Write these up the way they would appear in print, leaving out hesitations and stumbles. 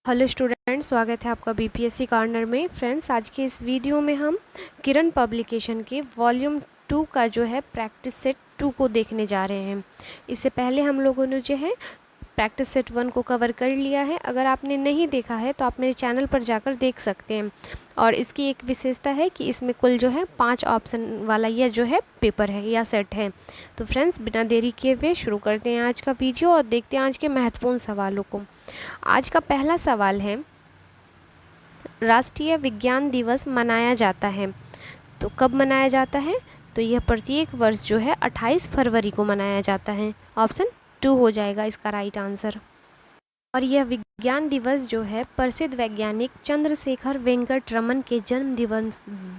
Hello students, स्वागत है आपका बीपीएससी कॉर्नर में। फ्रेंड्स, आज के इस वीडियो में हम किरण पब्लिकेशन के वॉल्यूम 2 का जो है प्रैक्टिस सेट 2 को देखने जा रहे हैं। इससे पहले हम लोगों ने जो है प्रैक्टिस सेट 1 को कवर कर लिया है। अगर आपने नहीं देखा है तो आप मेरे चैनल पर जाकर देख सकते हैं। और इसकी एक विशेषता है कि इसमें कुल जो है 5 ऑप्शन वाला यह जो है पेपर है या सेट है। तो फ्रेंड्स, बिना देरी किए हुए शुरू करते हैं आज का वीडियो और देखते हैं आज के महत्वपूर्ण सवालों को। आज का पहला सवाल है, राष्ट्रीय विज्ञान दिवस मनाया जाता है तो कब मनाया जाता है? तो यह प्रत्येक वर्ष जो है 28 फरवरी को मनाया जाता है। ऑप्शन 2 हो जाएगा इसका राइट आंसर। और यह विज्ञान दिवस जो है प्रसिद्ध वैज्ञानिक चंद्रशेखर वेंकट रमन के जन्म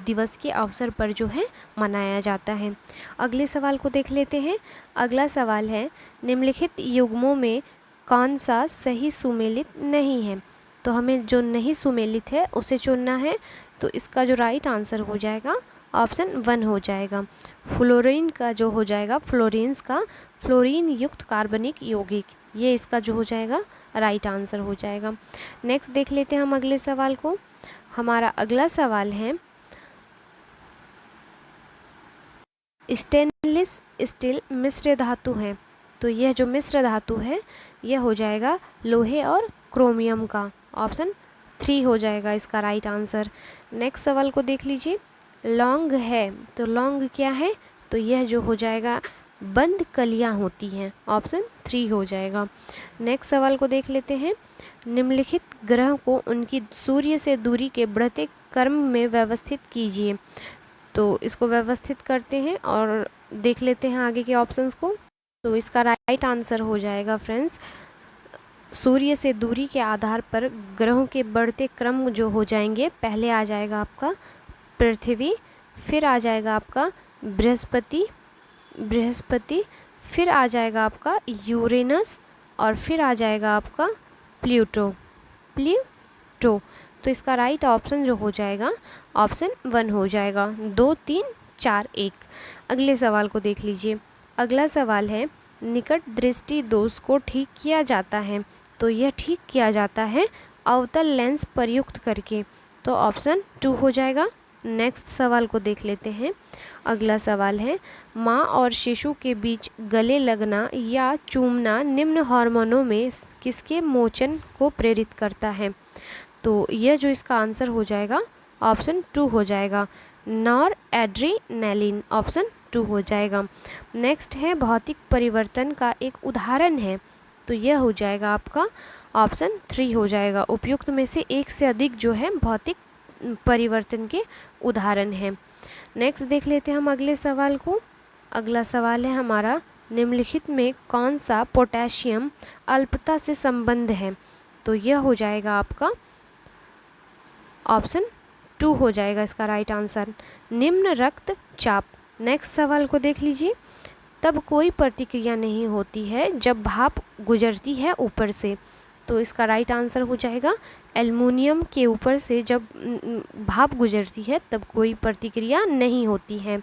दिवस के अवसर पर जो है मनाया जाता है। अगले सवाल को देख लेते हैं। अगला सवाल है, निम्नलिखित युग्मों में कौन सा सही सुमेलित नहीं है? तो हमें जो नहीं सुमेलित है उसे चुनना है। तो इसका जो राइट आंसर हो जाएगा ऑप्शन 1 हो जाएगा। फ्लोरीन का जो हो जाएगा, फ्लोरीन्स का फ्लोरीन युक्त कार्बनिक यौगिक, ये इसका जो हो जाएगा राइट आंसर हो जाएगा। नेक्स्ट देख लेते हैं हम अगले सवाल को। हमारा अगला सवाल है, स्टेनलेस स्टील मिश्र धातु है तो यह जो मिश्र धातु है यह हो जाएगा लोहे और क्रोमियम का। ऑप्शन 3 हो जाएगा इसका राइट आंसर। नेक्स्ट सवाल को देख लीजिए। लौंग है तो लौंग क्या है? तो यह जो हो जाएगा बंद कलियां होती हैं। ऑप्शन 3 हो जाएगा। नेक्स्ट सवाल को देख लेते हैं। निम्नलिखित ग्रह को उनकी सूर्य से दूरी के बढ़ते क्रम में व्यवस्थित कीजिए। तो इसको व्यवस्थित करते हैं और देख लेते हैं आगे के ऑप्शंस को। तो इसका राइट आंसर हो जाएगा फ्रेंड्स, सूर्य से दूरी के आधार पर ग्रहों के बढ़ते क्रम जो हो जाएंगे, पहले आ जाएगा आपका पृथ्वी, फिर आ जाएगा आपका बृहस्पति, फिर आ जाएगा आपका यूरेनस और फिर आ जाएगा आपका प्लूटो। तो इसका राइट ऑप्शन जो हो जाएगा ऑप्शन 1 हो जाएगा। 2 3 4 1। अगले सवाल को देख लीजिए। अगला सवाल है, निकट दृष्टि दोष को ठीक किया जाता है तो यह ठीक किया जाता है अवतल लेंस प्रयुक्त करके। तो ऑप्शन 2 हो जाएगा। नेक्स्ट सवाल को देख लेते हैं। अगला सवाल है, माँ और शिशु के बीच गले लगना या चूमना निम्न हार्मोनों में किसके मोचन को प्रेरित करता है? तो यह जो इसका आंसर हो जाएगा ऑप्शन 2 हो जाएगा, नॉर एड्रीनलिन। ऑप्शन 2 हो जाएगा। नेक्स्ट है, भौतिक परिवर्तन का एक उदाहरण है तो यह हो जाएगा आपका ऑप्शन 3 हो जाएगा। उपयुक्त में से एक से अधिक जो है भौतिक परिवर्तन के उदाहरण हैं। नेक्स्ट देख लेते हैं हम अगले सवाल को। अगला सवाल है हमारा, निम्नलिखित में कौन सा पोटेशियम अल्पता से संबंध है? तो यह हो जाएगा आपका ऑप्शन 2 हो जाएगा इसका राइट आंसर, निम्न रक्तचाप। नेक्स्ट सवाल को देख लीजिए। तब कोई प्रतिक्रिया नहीं होती है जब भाप गुजरती है ऊपर से। तो इसका राइट आंसर हो जाएगा, एल्युमिनियम के ऊपर से जब भाप गुजरती है तब कोई प्रतिक्रिया नहीं होती है।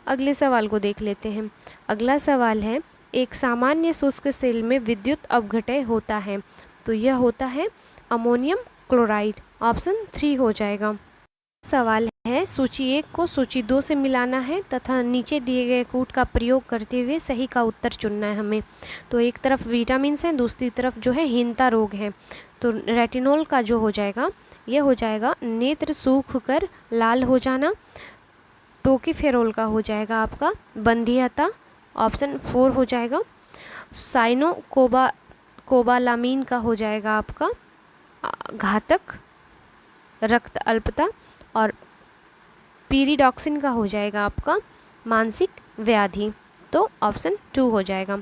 अगले सवाल को देख लेते हैं। अगला सवाल है, एक सामान्य शुष्क सेल में विद्युत अपघटय होता है तो यह होता है अमोनियम क्लोराइड। ऑप्शन 3 हो जाएगा। सवाल है, सूची 1 को सूची 2 से मिलाना है तथा नीचे दिए गए कूट का प्रयोग करते हुए सही का उत्तर चुनना है हमें। तो एक तरफ विटामिन है, दूसरी तरफ जो है हीनता रोग है। तो रेटिनॉल का जो हो जाएगा यह हो जाएगा नेत्र सूख कर लाल हो जाना। टोकोफेरोल का हो जाएगा आपका बंधियता। ऑप्शन 4 हो जाएगा। कोबालामीन का हो जाएगा आपका घातक रक्त अल्पता और पीरिडॉक्सिन का हो जाएगा आपका मानसिक व्याधि। तो ऑप्शन 2 हो जाएगा।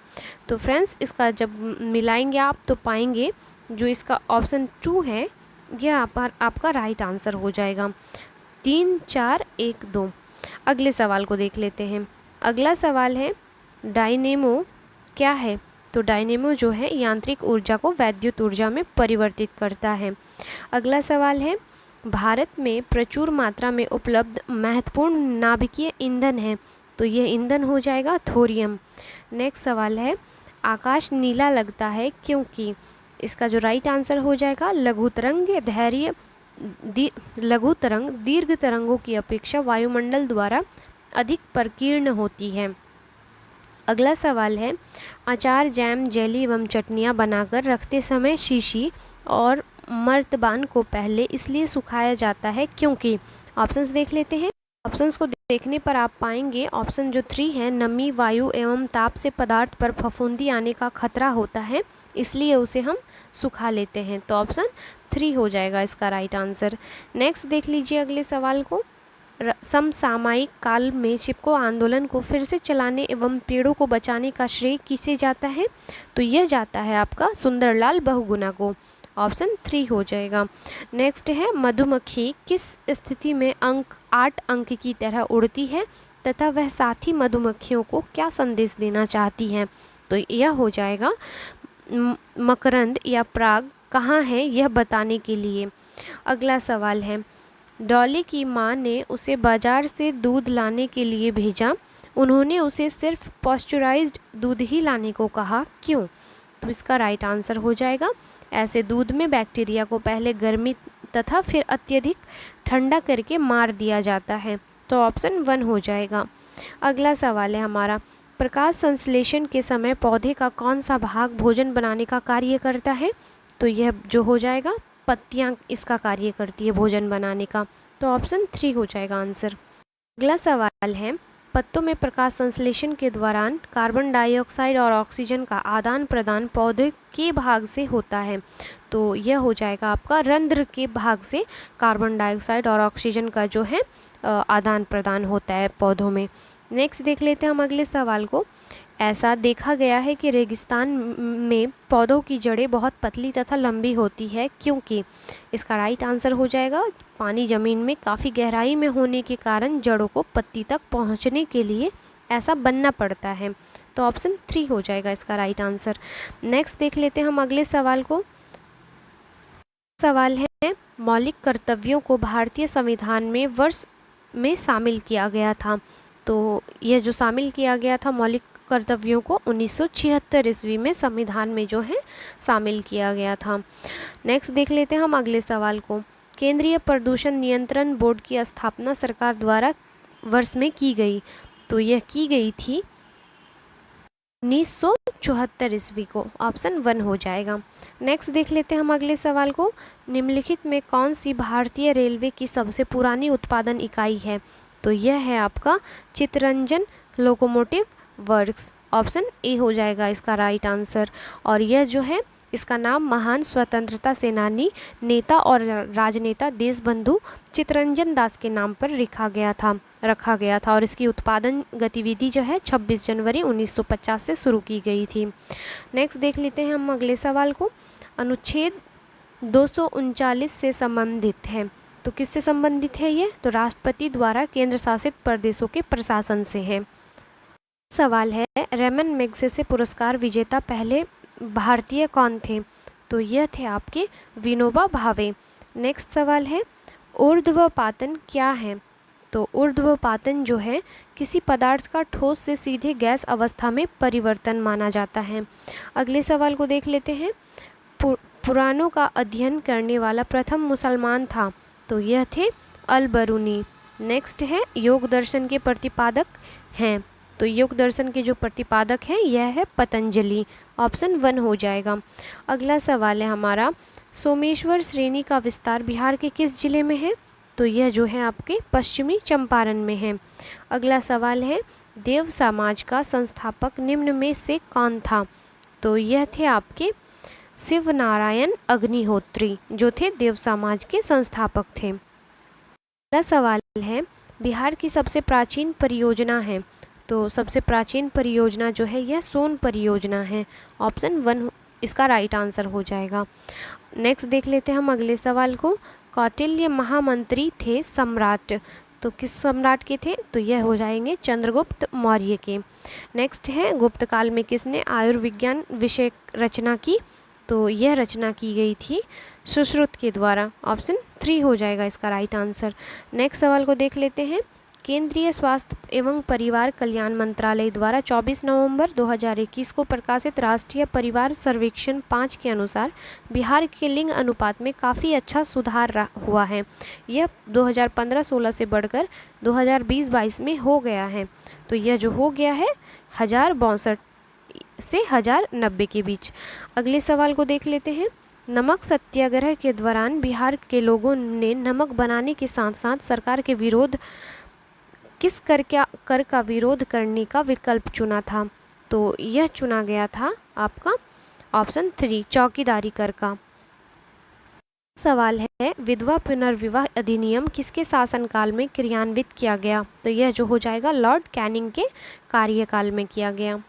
तो फ्रेंड्स, इसका जब मिलाएंगे आप तो पाएंगे जो इसका ऑप्शन 2 है यह आपका राइट आंसर हो जाएगा। 3 4 1 2। अगले सवाल को देख लेते हैं। अगला सवाल है, डायनेमो क्या है? तो डायनेमो जो है यांत्रिक ऊर्जा को वैद्युत ऊर्जा में परिवर्तित करता है। अगला सवाल है, भारत में प्रचुर मात्रा में उपलब्ध महत्वपूर्ण नाभिकीय ईंधन है तो यह ईंधन हो जाएगा थोरियम। नेक्स्ट सवाल है, आकाश नीला लगता है क्योंकि? इसका जो राइट आंसर हो जाएगा लघु तरंग लघु तरंग दीर्घ तरंगों की अपेक्षा वायुमंडल द्वारा अधिक प्रकीर्ण होती है। अगला सवाल है, अचार, जैम, जेली एवं चटनियाँ बनाकर रखते समय शीशी और मर्तबान को पहले इसलिए सुखाया जाता है क्योंकि। ऑप्शंस देख लेते हैं। ऑप्शंस को देखने पर आप पाएंगे ऑप्शन जो 3 है, नमी, वायु एवं ताप से पदार्थ पर फफूंदी आने का खतरा होता है, इसलिए उसे हम सुखा लेते हैं। तो ऑप्शन 3 हो जाएगा इसका राइट आंसर। नेक्स्ट देख लीजिए अगले सवाल को। समसामयिक काल में चिपको आंदोलन को फिर से चलाने एवं पेड़ों को बचाने का श्रेय किसे जाता है? तो यह जाता है आपका सुंदरलाल बहुगुणा को। ऑप्शन 3 हो जाएगा। नेक्स्ट है, मधुमक्खी किस स्थिति में 8 अंक की तरह उड़ती है तथा वह साथी मधुमक्खियों को क्या संदेश देना चाहती है? तो यह हो जाएगा मकरंद या पराग कहाँ है यह बताने के लिए। अगला सवाल है, डॉली की माँ ने उसे बाजार से दूध लाने के लिए भेजा, उन्होंने उसे सिर्फ पॉस्चराइज्ड दूध ही लाने को कहा, क्यों? तो इसका राइट आंसर हो जाएगा, ऐसे दूध में बैक्टीरिया को पहले गर्मी तथा फिर अत्यधिक ठंडा करके मार दिया जाता है। तो ऑप्शन 1 हो जाएगा। अगला सवाल है हमारा, प्रकाश संश्लेषण के समय पौधे का कौन सा भाग भोजन बनाने का कार्य करता है? तो यह जो हो जाएगा पत्तियां इसका कार्य करती है भोजन बनाने का। तो ऑप्शन 3 हो जाएगा आंसर। अगला सवाल है, पत्तों में प्रकाश संश्लेषण के दौरान कार्बन डाइऑक्साइड और ऑक्सीजन का आदान प्रदान पौधे के भाग से होता है। तो यह हो जाएगा आपका रंध्र के भाग से कार्बन डाइऑक्साइड और ऑक्सीजन का जो है आदान प्रदान होता है पौधों में। नेक्स्ट देख लेते हैं हम अगले सवाल को। ऐसा देखा गया है कि रेगिस्तान में पौधों की जड़ें बहुत पतली तथा लंबी होती है क्योंकि। इसका राइट आंसर हो जाएगा, पानी ज़मीन में काफ़ी गहराई में होने के कारण जड़ों को पत्ती तक पहुंचने के लिए ऐसा बनना पड़ता है। तो ऑप्शन 3 हो जाएगा इसका राइट आंसर। नेक्स्ट देख लेते हैं हम अगले सवाल को। सवाल है, मौलिक कर्तव्यों को भारतीय संविधान में वर्ष में शामिल किया गया था। तो यह जो शामिल किया गया था मौलिक कर्तव्यों को 1976 ईस्वी में संविधान में जो है शामिल किया गया था। नेक्स्ट देख लेते हैं हम अगले सवाल को। केंद्रीय प्रदूषण नियंत्रण बोर्ड की स्थापना सरकार द्वारा वर्ष में की गई। तो यह की गई थी 1974 ईस्वी को। ऑप्शन 1 हो जाएगा। नेक्स्ट देख लेते हैं हम अगले सवाल को। निम्नलिखित में कौन सी भारतीय रेलवे की सबसे पुरानी उत्पादन इकाई है? तो यह है आपका Chittaranjan locomotive works. Option A हो जाएगा इसका राइट आंसर। और यह जो है इसका नाम महान स्वतंत्रता सेनानी, नेता और राजनेता देशबंधु चित्तरंजन दास के नाम पर रखा गया था और इसकी उत्पादन गतिविधि जो है 26 जनवरी 1950 से शुरू की गई थी। नेक्स्ट देख लेते हैं हम अगले सवाल को। अनुच्छेद 239 से संबंधित है। तो किससे संबंधित है ये? तो राष्ट्रपति द्वारा केंद्र शासित प्रदेशों के प्रशासन से है। सवाल है, रेमन मैगसेसे पुरस्कार विजेता पहले भारतीय कौन थे? तो यह थे आपके विनोबा भावे। नेक्स्ट सवाल है, ऊर्ध्वपातन क्या है? तो ऊर्ध्वपातन जो है किसी पदार्थ का ठोस से सीधे गैस अवस्था में परिवर्तन माना जाता है। अगले सवाल को देख लेते हैं। पुराणों का अध्ययन करने वाला प्रथम मुसलमान था। तो यह थे अल बरूनी। नेक्स्ट है, योग दर्शन के प्रतिपादक हैं। तो योग दर्शन के जो प्रतिपादक हैं यह है पतंजलि। ऑप्शन 1 हो जाएगा। अगला सवाल है हमारा, सोमेश्वर श्रेणी का विस्तार बिहार के किस जिले में है? तो यह जो है आपके पश्चिमी चंपारण में है। अगला सवाल है, देव समाज का संस्थापक निम्न में से कौन था? तो यह थे आपके शिव नारायण अग्निहोत्री जो थे देव समाज के संस्थापक थे। अगला सवाल है, बिहार की सबसे प्राचीन परियोजना है। तो सबसे प्राचीन परियोजना जो है यह सोन परियोजना है। ऑप्शन 1 इसका राइट आंसर हो जाएगा। नेक्स्ट देख लेते हैं हम अगले सवाल को। कौटिल्य महामंत्री थे सम्राट। तो किस सम्राट के थे? तो यह हो जाएंगे चंद्रगुप्त मौर्य के। नेक्स्ट है, गुप्त काल में किसने आयुर्विज्ञान विषय रचना की? तो यह रचना की गई थी सुश्रुत के द्वारा। ऑप्शन 3 हो जाएगा इसका राइट आंसर। नेक्स्ट सवाल को देख लेते हैं। केंद्रीय स्वास्थ्य एवं परिवार कल्याण मंत्रालय द्वारा 24 नवंबर 2021 को प्रकाशित राष्ट्रीय परिवार सर्वेक्षण 5 के अनुसार बिहार के लिंग अनुपात में काफ़ी अच्छा सुधार हुआ है। यह 2015-16 से बढ़कर 2020-22 में हो गया है। तो यह जो हो गया है 1062 से 1090 के बीच। अगले सवाल को देख लेते हैं। नमक सत्याग्रह के दौरान बिहार के लोगों ने नमक बनाने के साथ साथ सरकार के विरोध किस कर का विरोध करने का विकल्प चुना था? तो यह चुना गया था आपका ऑप्शन 3 चौकीदारी कर का। सवाल है विधवा पुनर्विवाह अधिनियम किसके शासनकाल में क्रियान्वित किया गया? तो यह जो हो जाएगा लॉर्ड कैनिंग के कार्यकाल में किया गया।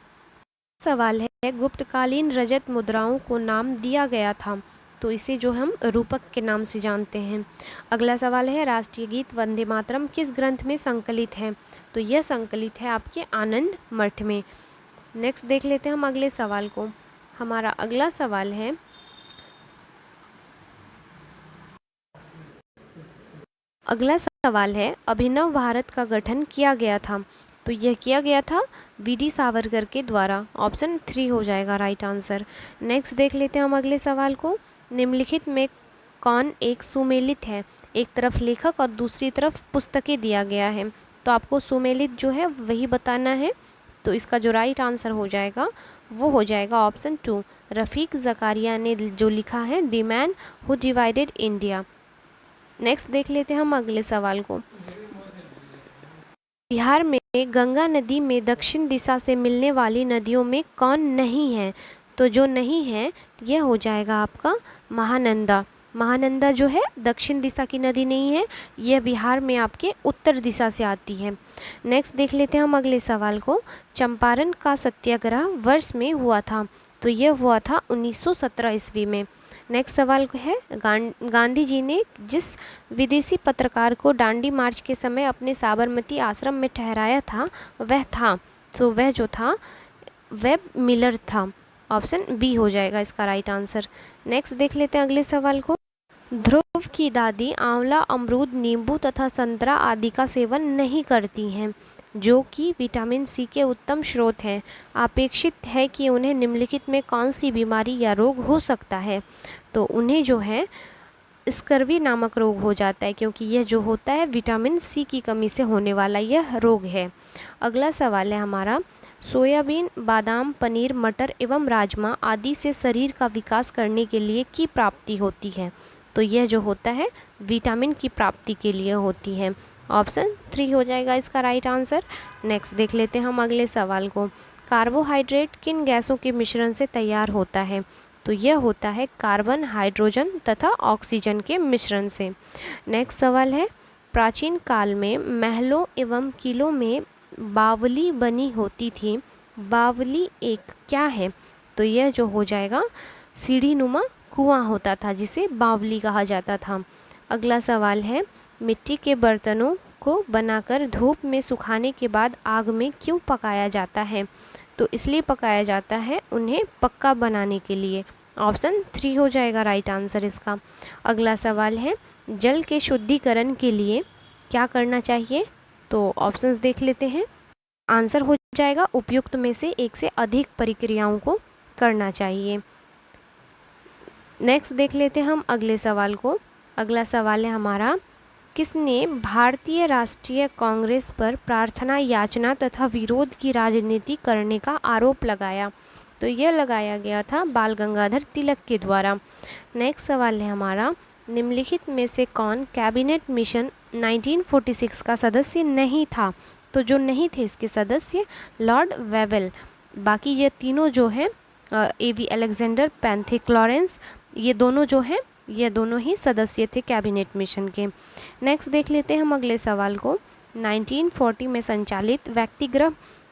सवाल है गुप्तकालीन रजत मुद्राओं को नाम दिया गया था? तो इसे जो हम रूपक के नाम से जानते हैं। अगला सवाल है राष्ट्रीय गीत वंदे मातरम किस ग्रंथ में संकलित है? तो यह संकलित है आपके आनंद मठ में। नेक्स्ट देख लेते हैं हम अगले सवाल को। हमारा अगला सवाल है अभिनव भारत का गठन किया गया था? तो यह किया गया था वीडी सावरकर के द्वारा। ऑप्शन 3 हो जाएगा राइट आंसर। नेक्स्ट देख लेते हैं हम अगले सवाल को। निम्नलिखित में कौन एक सुमेलित है? एक तरफ लेखक और दूसरी तरफ पुस्तकें दिया गया है, तो आपको सुमेलित जो है वही बताना है। तो इसका जो राइट आंसर हो जाएगा वो हो जाएगा ऑप्शन 2 रफ़ीक ज़कारिया ने जो लिखा है the man who divided India. Next देख लेते हैं हम अगले सवाल को। बिहार में गंगा नदी में दक्षिण दिशा से मिलने वाली नदियों में कौन नहीं है? तो जो नहीं है यह हो जाएगा आपका महानंदा। महानंदा जो है दक्षिण दिशा की नदी नहीं है, यह बिहार में आपके उत्तर दिशा से आती है। नेक्स्ट देख लेते हैं हम अगले सवाल को। चंपारण का सत्याग्रह वर्ष में हुआ था? तो यह हुआ था 1917 ईस्वी में। नेक्स्ट सवाल है गांधी जी ने जिस विदेशी पत्रकार को डांडी मार्च के समय अपने साबरमती आश्रम में ठहराया था वह जो था वेब मिलर था। ऑप्शन बी हो जाएगा इसका राइट आंसर। नेक्स्ट देख लेते हैं अगले सवाल को। ध्रुव की दादी आंवला, अमरूद, नींबू तथा संतरा आदि का सेवन नहीं करती हैं, जो कि विटामिन सी के उत्तम स्रोत हैं। अपेक्षित है कि उन्हें निम्नलिखित में कौन सी बीमारी या रोग हो सकता है? तो उन्हें जो है स्कर्वी नामक रोग हो जाता है, क्योंकि यह जो होता है विटामिन सी की कमी से होने वाला यह रोग है। अगला सवाल है हमारा सोयाबीन, बादाम, पनीर, मटर एवं राजमा आदि से शरीर का विकास करने के लिए की प्राप्ति होती है? तो यह जो होता है विटामिन की प्राप्ति के लिए होती है। ऑप्शन 3 हो जाएगा इसका राइट आंसर। नेक्स्ट देख लेते हैं हम अगले सवाल को। कार्बोहाइड्रेट किन गैसों के मिश्रण से तैयार होता है? तो यह होता है कार्बन, हाइड्रोजन तथा ऑक्सीजन के मिश्रण से। नेक्स्ट सवाल है प्राचीन काल में महलों एवं किलों में बावली बनी होती थी, बावली एक क्या है? तो यह जो हो जाएगा सीढ़ी नुमा कुआं होता था जिसे बावली कहा जाता था। अगला सवाल है मिट्टी के बर्तनों को बनाकर धूप में सुखाने के बाद आग में क्यों पकाया जाता है? तो इसलिए पकाया जाता है उन्हें पक्का बनाने के लिए। ऑप्शन 3 हो जाएगा राइट आंसर इसका। अगला सवाल है जल के शुद्धिकरण के लिए क्या करना चाहिए? तो ऑप्शंस देख लेते हैं। आंसर हो जाएगा उपयुक्त में से एक से अधिक प्रक्रियाओं को करना चाहिए। नेक्स्ट देख लेते हैं हम अगले सवाल को। अगला सवाल है हमारा किसने भारतीय राष्ट्रीय कांग्रेस पर प्रार्थना, याचना तथा विरोध की राजनीति करने का आरोप लगाया? तो यह लगाया गया था बाल गंगाधर तिलक के द्वारा। नेक्स्ट सवाल है हमारा निम्नलिखित में से कौन कैबिनेट मिशन 1946 का सदस्य नहीं था? तो जो नहीं थे इसके सदस्य लॉर्ड वेवेल, बाकी ये तीनों जो हैं एवी अलेक्जेंडर, पैंथिक लॉरेंस, ये दोनों जो हैं ये दोनों ही सदस्य थे कैबिनेट मिशन के। नेक्स्ट देख लेते हैं हम अगले सवाल को। 1940 में संचालित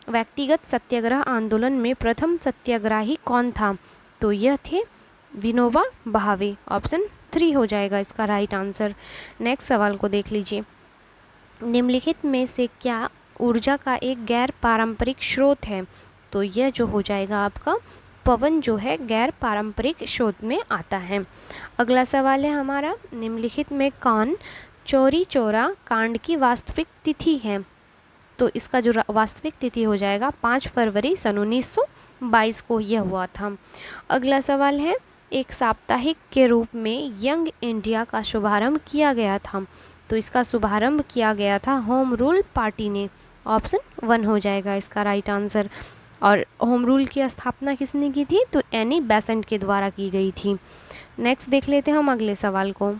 व्यक्तिगत सत्याग्रह आंदोलन में प्रथम सत्याग्रही कौन था? तो यह थे विनोबा भावे। ऑप्शन 3 हो जाएगा इसका राइट आंसर। नेक्स्ट सवाल को देख लीजिए। निम्नलिखित में से क्या ऊर्जा का एक गैर पारंपरिक स्रोत है? तो यह जो हो जाएगा आपका पवन जो है गैर पारंपरिक स्रोत में आता है। अगला सवाल है हमारा निम्नलिखित में कौन चौरी चौरा कांड की वास्तविक तिथि है? तो इसका जो वास्तविक तिथि हो जाएगा 5 फरवरी सन 1922 को यह हुआ था। अगला सवाल है, एक साप्ताहिक के रूप में यंग इंडिया का शुभारंभ किया गया था। तो इसका शुभारंभ किया गया था होम रूल पार्टी ने। ऑप्शन 1 हो जाएगा इसका राइट आंसर। और होम रूल की स्थापना किसने की थी? तो एनी बेसेंट के द्वारा की गई थी। नेक्स्ट देख लेते हैं हम अगले सवाल को।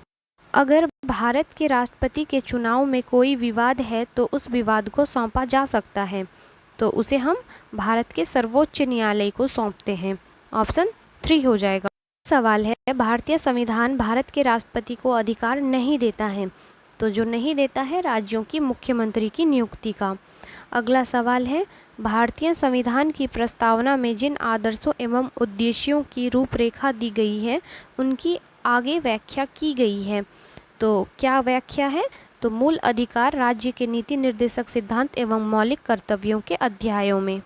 अगर भारत के राष्ट्रपति के चुनाव में कोई विवाद है तो उस विवाद को सौंपा जा सकता है, तो उसे हम भारत के सर्वोच्च न्यायालय को सौंपते हैं। ऑप्शन 3 हो जाएगा। सवाल है, भारतीय संविधान भारत के राष्ट्रपति को अधिकार नहीं देता है, तो जो नहीं देता है राज्यों की मुख्यमंत्री की नियुक्ति का। अगला सवाल है, भारतीय संविधान की प्रस्तावना में जिन आदर्शों एवं उद्देश्यों की रूपरेखा दी गई है उनकी आगे व्याख्या की गई है। तो क्या व्याख्या है? तो मूल अधिकार, राज्य के नीति निर्देशक सिद्धांत एवं मौलिक कर्तव्यों के अध्यायों में।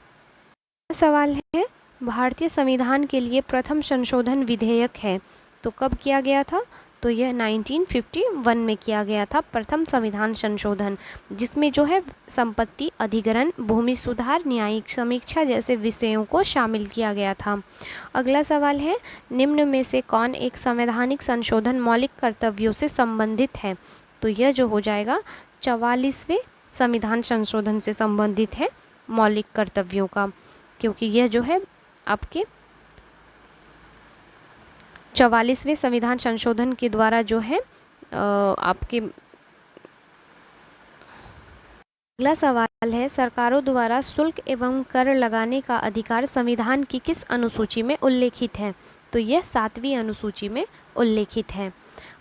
सवाल है, भारतीय संविधान के लिए प्रथम संशोधन विधेयक है, तो कब किया गया था? तो यह 1951 में किया गया था प्रथम संविधान संशोधन, जिसमें जो है संपत्ति अधिग्रहण, भूमि सुधार, न्यायिक समीक्षा जैसे विषयों को शामिल किया गया था। अगला सवाल है, निम्न में से कौन एक संवैधानिक संशोधन मौलिक कर्तव्यों से संबंधित है? तो यह जो हो जाएगा 44वें संविधान संशोधन से संबंधित है मौलिक कर्तव्यों का, क्योंकि यह जो है आपके 44वें संविधान संशोधन के द्वारा जो है आपके। अगला सवाल है, सरकारों द्वारा शुल्क एवं कर लगाने का अधिकार संविधान की किस अनुसूची में उल्लेखित है? तो यह 7वीं अनुसूची में उल्लेखित है।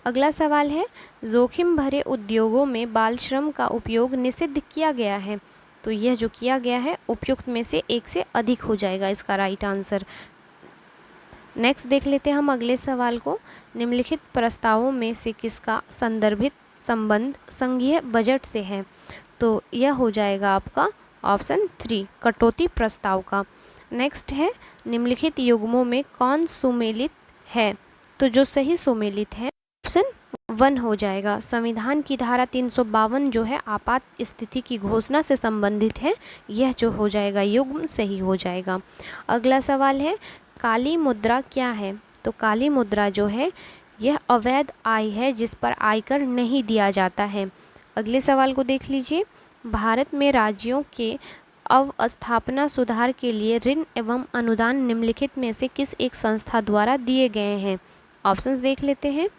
अगला सवाल है, जोखिम भरे उद्योगों में बाल श्रम का उपयोग निषिद्ध किया गया है, तो यह जो किया गया है उपयुक्त में से एक से अधिक हो जाएगा इसका राइट आंसर। नेक्स्ट देख लेते हैं हम अगले सवाल को। निम्नलिखित प्रस्तावों में से किसका संदर्भित संबंध संघीय बजट से है? तो यह हो जाएगा आपका ऑप्शन 3 कटौती प्रस्ताव का। नेक्स्ट है, निम्नलिखित युग्मों में कौन सुमेलित है? तो जो सही सुमेलित है ऑप्शन 1 हो जाएगा। संविधान की धारा 352 जो है आपात स्थिति की घोषणा से संबंधित है, यह जो हो जाएगा युग्म सही हो जाएगा। अगला सवाल है, काली मुद्रा क्या है? तो काली मुद्रा जो है यह अवैध आय है जिस पर आयकर नहीं दिया जाता है। अगले सवाल को देख लीजिए, भारत में राज्यों के अवस्थापना सुधार के लिए ऋण एवं अनुदान निम्नलिखित में से किस एक संस्था द्वारा दिए गए हैं? ऑप्शंस देख लेते हैं।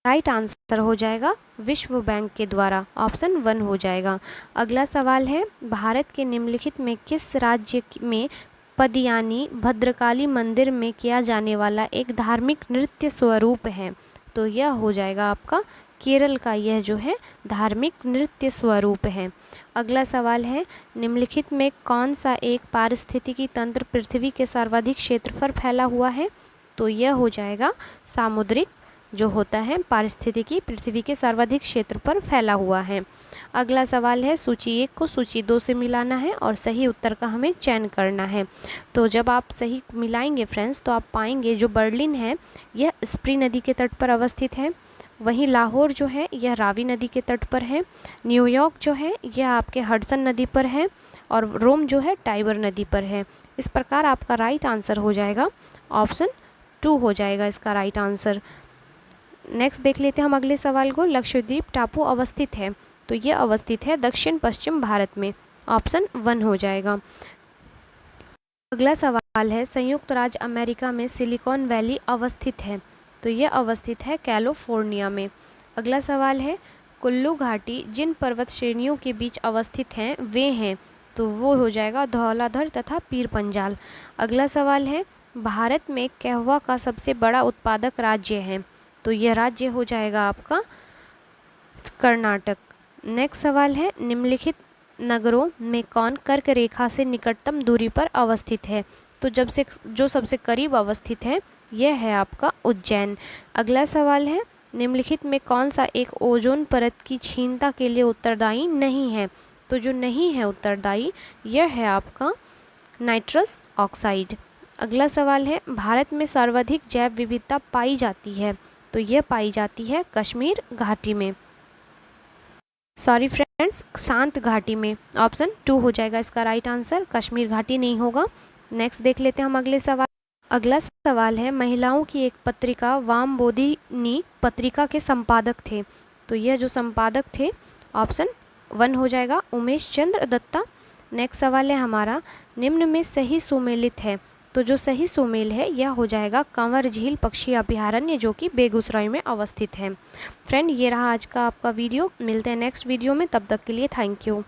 राइट आंसर हो जाएगा विश्व बैंक के द्वारा, ऑप्शन 1 हो जाएगा। अगला सवाल है, भारत के निम्नलिखित में किस राज्य में पदियानी भद्रकाली मंदिर में किया जाने वाला एक धार्मिक नृत्य स्वरूप है? तो यह हो जाएगा आपका केरल का यह जो है धार्मिक नृत्य स्वरूप है। अगला सवाल है, निम्नलिखित में कौन सा एक पारिस्थितिकी तंत्र पृथ्वी के सर्वाधिक क्षेत्र पर फैला हुआ है? तो यह हो जाएगा सामुद्रिक जो होता है पारिस्थितिकी पृथ्वी के सर्वाधिक क्षेत्र पर फैला हुआ है। अगला सवाल है, सूची 1 को सूची 2 से मिलाना है और सही उत्तर का हमें चयन करना है। तो जब आप सही मिलाएंगे फ्रेंड्स तो आप पाएंगे जो बर्लिन है यह स्प्री नदी के तट पर अवस्थित है, वहीं लाहौर जो है यह रावी नदी के तट पर है, न्यूयॉर्क जो है यह आपके हडसन नदी पर है और रोम जो है टाइबर नदी पर है। इस प्रकार आपका राइट आंसर हो जाएगा ऑप्शन 2 हो जाएगा इसका राइट आंसर। नेक्स्ट देख लेते हैं हम अगले सवाल को। लक्षद्वीप टापू अवस्थित है, तो ये अवस्थित है दक्षिण पश्चिम भारत में, ऑप्शन 1 हो जाएगा। अगला सवाल है, संयुक्त राज्य अमेरिका में सिलिकॉन वैली अवस्थित है, तो ये अवस्थित है कैलिफोर्निया में। अगला सवाल है, कुल्लू घाटी जिन पर्वत श्रेणियों के बीच अवस्थित हैं वे हैं, तो वो हो जाएगा धौलाधर तथा पीर पंजाल। अगला सवाल है, भारत में कहवा का सबसे बड़ा उत्पादक राज्य है, तो यह राज्य हो जाएगा आपका कर्नाटक। नेक्स्ट सवाल है, निम्नलिखित नगरों में कौन कर्क रेखा से निकटतम दूरी पर अवस्थित है? तो जो सबसे करीब अवस्थित है यह है आपका उज्जैन। अगला सवाल है, निम्नलिखित में कौन सा एक ओजोन परत की क्षीणता के लिए उत्तरदायी नहीं है? तो जो नहीं है उत्तरदायी यह है आपका नाइट्रस ऑक्साइड। अगला सवाल है, भारत में सर्वाधिक जैव विविधता पाई जाती है, तो यह पाई जाती है कश्मीर घाटी में। सॉरी फ्रेंड, फ्रेंड्स शांत घाटी में, ऑप्शन 2 हो जाएगा इसका राइट आंसर, कश्मीर घाटी नहीं होगा। नेक्स्ट देख लेते हैं हम अगले सवाल। अगला सवाल है, महिलाओं की एक पत्रिका वामबोधिनी पत्रिका के संपादक थे। तो यह जो संपादक थे ऑप्शन 1 हो जाएगा, उमेश चंद्र दत्ता। नेक्स्ट सवाल है हमारा, निम्न में सही सुमेलित है। तो जो सही सुमेल है यह हो जाएगा कंवर झील पक्षी अभयारण्य, जो कि बेगूसराय में अवस्थित है। फ्रेंड ये रहा आज का आपका वीडियो, मिलते हैं नेक्स्ट वीडियो में, तब तक के लिए थैंक यू।